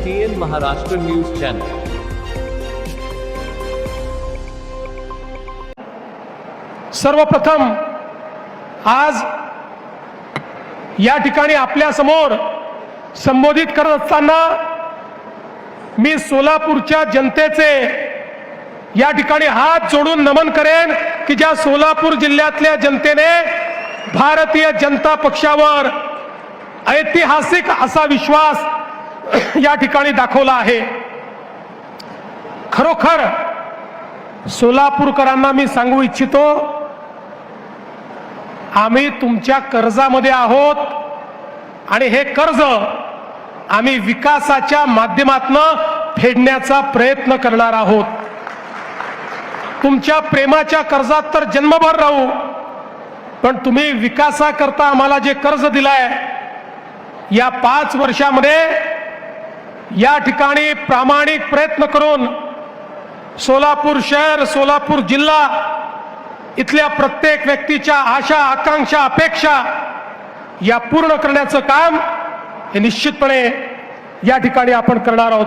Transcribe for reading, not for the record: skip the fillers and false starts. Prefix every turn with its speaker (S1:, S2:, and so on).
S1: TN Maharashtra news channel.
S2: सर्वप्रथम आज या ठिकाणी आपल्या समोर संबोधित करत असताना मी सोलापूरच्या जनतेचे या ठिकाणी हात जोडून नमन करेन की ज्या सोलापूर जिल्ह्यातल्या जनतेने भारतीय जनता पक्षावर ऐतिहासिक असा विश्वास या ठिकाणी दाखवला आहे। खरोखर सोलापूरकरांना मी सांगू इच्छितो, आम्ही तुमच्या कर्जामध्ये आहोत आणि हे कर्ज आम्ही विकासाच्या माध्यमातून फेडण्याचा प्रयत्न करणार आहोत। तुमच्या प्रेमाच्या कर्जात तर जन्मभर राहू, पण तुम्ही विकासाकरता आम्हाला जे कर्ज दिलाय या 5 वर्षामध्ये या ठिकाणी प्रामाणिक प्रयत्न करून सोलापूर शहर, सोलापूर जिल्हा इथल्या प्रत्येक व्यक्तीच्या आशा, आकांक्षा, अपेक्षा या पूर्ण करण्याचं काम हे निश्चितपणे या ठिकाणी आपण करणार आहोत।